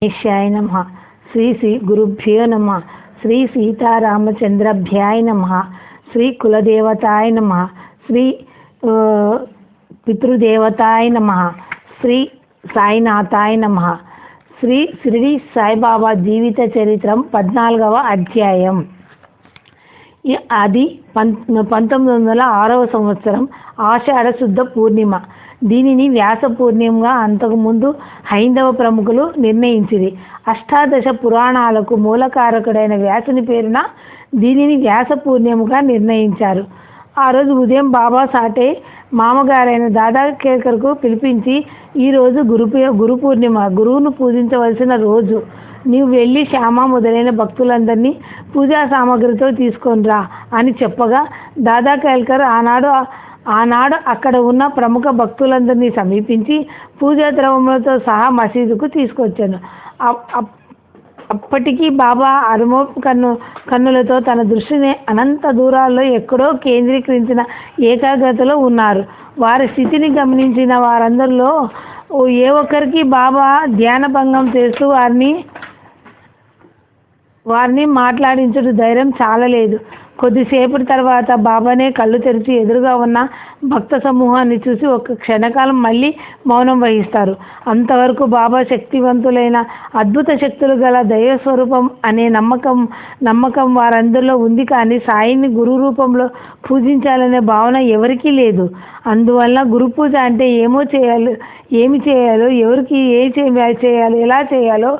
గణేశాయ నమః. శ్రీ శ్రీ గురుభ్యో నమః. శ్రీ సీతారామచంద్రభ్యాయ నమః. శ్రీ కులదేవతాయ నమః. శ్రీ పితృదేవతాయ నమః. శ్రీ సాయినాథాయ నమః. శ్రీ షిరిడి సాయిబాబా జీవిత చరిత్రం 14వ అధ్యాయం. అది 1906వ సంవత్సరం ఆషాఢ శుద్ధ పూర్ణిమ. దీనిని వ్యాస పూర్ణిమగా అంతకుముందు హైందవ ప్రముఖులు నిర్ణయించిరి. అష్టాదశ పురాణాలకు మూలకారకుడైన వ్యాసుని పేరున దీనిని వ్యాస పూర్ణిమగా నిర్ణయించారు. ఆ రోజు ఉదయం బాబా సాటే మామగారైన దాదా కేల్కర్కు పిలిపించి, ఈరోజు గురు పూర్ణిమ, గురువును పూజించవలసిన రోజు. నీవు వెళ్ళి శ్యామ మొదలైన భక్తులందరినీ పూజా సామాగ్రితో తీసుకొనిరా అని చెప్పగా, దాదా కేల్కర్ ఆనాడు అక్కడ ఉన్న ప్రముఖ భక్తులందరినీ సమీపించి పూజా ద్రవములతో సహా మసీదుకు తీసుకొచ్చాను. అప్పటికీ బాబా అరుమోపు కన్నులతో తన దృష్టిని అనంత దూరాల్లో ఎక్కడో కేంద్రీకరించిన ఏకాగ్రతలో ఉన్నారు. వారి స్థితిని గమనించిన వారందరిలో ఏ ఒక్కరికి బాబా ధ్యాన భంగం చేస్తూ వారిని మాట్లాడించుట ధైర్యం చాలలేదు. కొద్దిసేపటి తర్వాత బాబానే కళ్ళు తెరిచి ఎదురుగా ఉన్న భక్త సమూహాన్ని చూసి ఒక క్షణకాలం మళ్ళీ మౌనం వహిస్తారు. అంతవరకు బాబా శక్తివంతులైన అద్భుత శక్తులు గల దైవస్వరూపం అనే నమ్మకం వారందరిలో ఉంది. కానీ సాయిని గురు రూపంలో పూజించాలనే భావన ఎవరికీ లేదు. అందువల్ల గురు పూజ అంటే ఏమి చేయాలో, ఎవరికి చేయాలో, ఎలా చేయాలో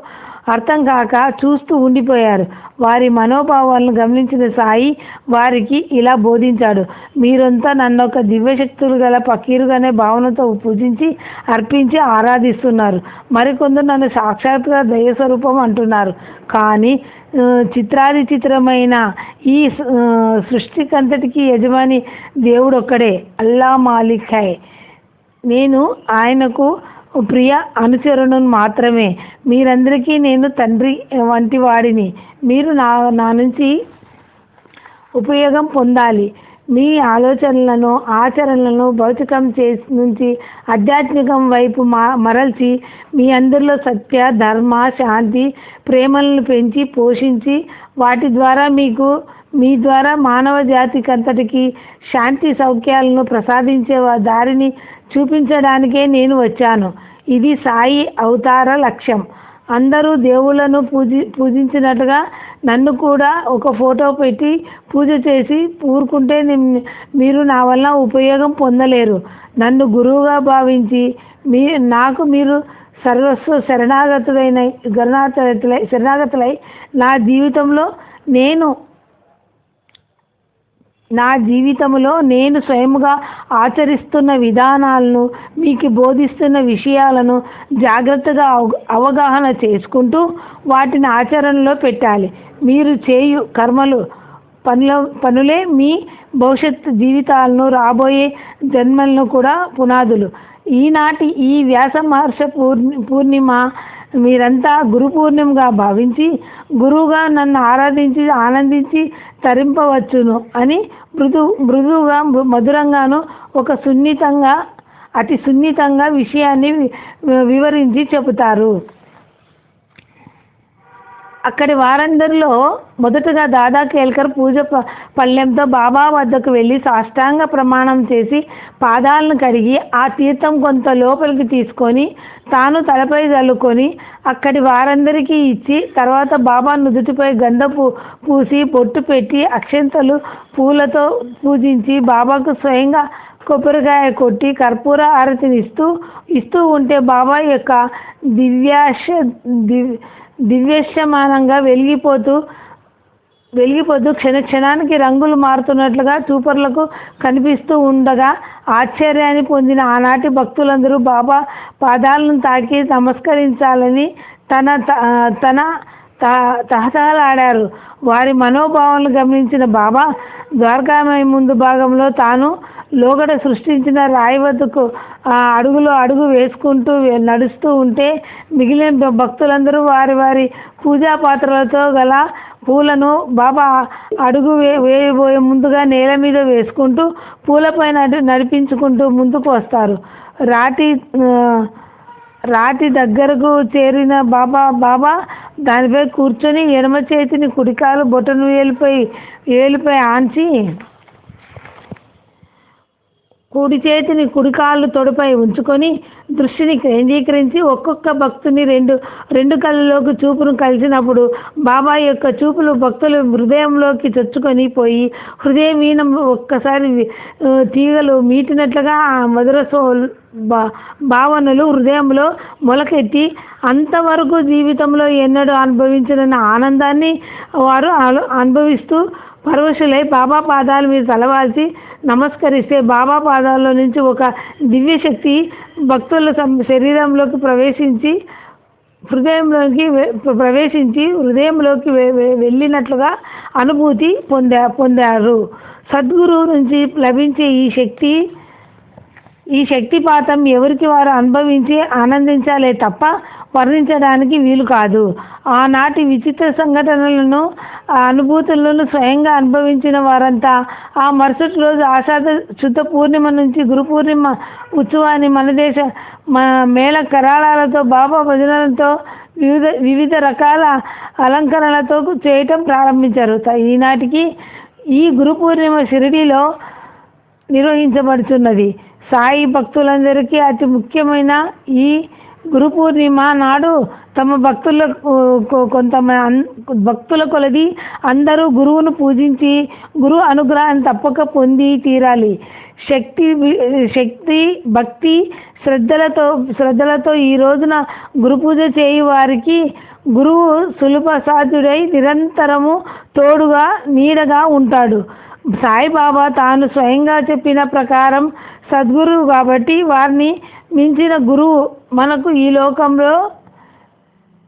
అర్థం కాక చూస్తూ ఉండిపోయారు. వారి మనోభావాలను గమనించిన సాయి వారికి ఇలా బోధించాడు. మీరంతా నన్ను ఒక దివ్యశక్తులు గల పకీరుగానే భావనతో పూజించి అర్పించి ఆరాధిస్తున్నారు. మరికొందరు నన్ను సాక్షాత్గా దైవస్వరూపం అంటున్నారు. కానీ చిత్రాది చిత్రమైన ఈ సృష్టికంతటికి యజమాని దేవుడు ఒక్కడే, అల్లా మాలిక్ హై. నేను ఆయనకు ప్రియ అనుచరులను మాత్రమే. మీరందరికీ నేను తండ్రి వంటి వాడిని. మీరు నా నుంచి ఉపయోగం పొందాలి. మీ ఆలోచనలను, ఆచరణలను భౌతికం నుంచి ఆధ్యాత్మికం వైపు మరల్చి మీ అందరిలో సత్య, ధర్మ, శాంతి, ప్రేమలను పెంచి పోషించి వాటి ద్వారా మీ ద్వారా మానవ జాతికంతటికి శాంతి సౌఖ్యాలను ప్రసాదించే దారిని చూపించడానికే నేను వచ్చాను. ఇది సాయి అవతార లక్ష్యం. అందరూ దేవుళ్లను పూజించినట్టుగా నన్ను కూడా ఒక ఫోటో పెట్టి పూజ చేసి ఊరుకుంటే మీరు నా వల్ల ఉపయోగం పొందలేరు. నన్ను గురువుగా భావించి మీరు సర్వస్వ శరణాగతులై నా జీవితంలో నేను స్వయముగా ఆచరిస్తున్న విధానాలను, మీకు బోధిస్తున్న విషయాలను జాగ్రత్తగా అవగాహన చేసుకుంటూ వాటిని ఆచరణలో పెట్టాలి. మీరు చేయు పనులే మీ భవిష్యత్ జీవితాలను, రాబోయే జన్మలను కూడా పునాదులు. ఈనాటి ఈ వ్యాస మహర్షి పూర్ణిమ మీరంతా గురు పూర్ణిమగా భావించి గురువుగా నన్ను ఆరాధించి ఆనందించి తరింపవచ్చును అని మృదువుగా, మధురంగాను అతి సున్నితంగా విషయాన్ని వివరించి చెబుతారు. అక్కడి వారందరిలో మొదటగా దాదా కేల్కర్ పూజ పళ్ళెంతో బాబా వద్దకు వెళ్ళి సాష్టాంగ ప్రమాణం చేసి పాదాలను కడిగి ఆ తీర్థం కొంత లోపలికి తీసుకొని తాను తలపై చల్లుకొని అక్కడి వారందరికీ ఇచ్చి తర్వాత బాబా నుదుటిపై గంధపు పూసి పొట్టు పెట్టి అక్షంతలు పూలతో పూజించి బాబాకు స్వయంగా కొబ్బరికాయ కొట్టి కర్పూర హారతిని ఇస్తూ ఉంటే బాబా యొక్క దివ్యశమానంగా వెలిగిపోతూ క్షణానికి రంగులు మారుతున్నట్లుగా చూపర్లకు కనిపిస్తూ ఉండగా ఆశ్చర్యాన్ని పొందిన ఆనాటి భక్తులందరూ బాబా పాదాలను తాకి నమస్కరించాలని తహతహలాడారు. వారి మనోభావాలను గమనించిన బాబా ద్వారకామయ ముందు భాగంలో తాను లోగడ సృష్టించిన రాయి వద్దకు అడుగులో అడుగు వేసుకుంటూ నడుస్తూ ఉంటే మిగిలిన భక్తులందరూ వారి పూజా పాత్రలతో గల పూలను బాబా అడుగు వేయబోయే ముందుగా నేల మీద వేసుకుంటూ పూలపైన నడిపించుకుంటూ ముందుకు వస్తారు. రాతి దగ్గరకు చేరిన బాబా దానిపై కూర్చొని ఎడమ చేతిని కుడికాలు బొటను వేలుపై ఆంచి కుడి చేతిని కుడికాళ్ళు తొడపై ఉంచుకొని దృష్టిని కేంద్రీకరించి ఒక్కొక్క భక్తుని రెండు కళ్ళలోకి చూపును కలిసినప్పుడు బాబా యొక్క చూపులు భక్తులు హృదయంలోకి చొచ్చుకొని పోయి హృదయమీనం ఒక్కసారి తీగలు మీటినట్లుగా మధుర భావనలు హృదయంలో మొలకెత్తి అంతవరకు జీవితంలో ఎన్నడూ అనుభవించిన ఆనందాన్ని వారు అనుభవిస్తూ పరవశులై బాబా పాదాల మీద తలవాల్చి నమస్కరిస్తే బాబా పాదాల్లో నుంచి ఒక దివ్యశక్తి భక్తుల శరీరంలోకి హృదయంలోకి వెళ్ళినట్లుగా అనుభూతి పొందారు. సద్గురువు నుంచి లభించే ఈ శక్తిపాతం ఎవరికి వారు అనుభవించి ఆనందించాలే తప్ప వర్ణించడానికి వీలు కాదు. ఆనాటి విచిత్ర సంఘటనలను అనుభూతులను స్వయంగా అనుభవించిన వారంతా ఆ మరుసటి రోజు ఆషాఢ శుద్ధ పూర్ణిమ నుంచి గురు పూర్ణిమ ఉత్సవాన్ని మన దేశ మేళ కరాళాలతో బాబా భజనలతో వివిధ రకాల అలంకరణలతో చేయటం ప్రారంభించారు. ఈనాటికి ఈ గురు పూర్ణిమ షిరిడీలో నిర్వహించబడుతున్నది. సాయి భక్తులందరికీ అతి ముఖ్యమైన ఈ గురు పూర్ణిమ నాడు తమ భక్తుల కొలది అందరూ గురువును పూజించి గురు అనుగ్రహాన్ని తప్పక పొంది తీరాలి. శక్తి భక్తి శ్రద్ధలతో ఈ రోజున గురు పూజ చేయు వారికి గురువు సులభసాధ్యుడై నిరంతరము తోడుగా నీడగా ఉంటాడు. సాయిబాబా తాను స్వయంగా చెప్పిన ప్రకారం సద్గురువు కాబట్టి వారిని మించిన గురువు మనకు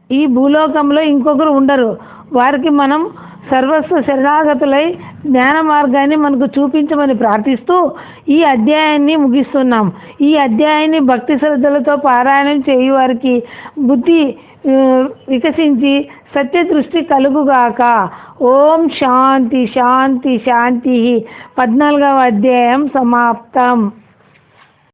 ఈ భూలోకంలో ఇంకొకరు ఉండరు. వారికి మనం సర్వస్వ శరణాగతులై జ్ఞాన మార్గాన్ని మనకు చూపించమని ప్రార్థిస్తూ ఈ అధ్యాయాన్ని ముగిస్తున్నాం. ఈ అధ్యాయాన్ని భక్తి శ్రద్ధలతో పారాయణం చేయు వారికి బుద్ధి వికసించి సత్యదృష్టి కలుగుగాక. ఓం శాంతి శాంతి శాంతి. 14వ అధ్యాయం సమాప్తం.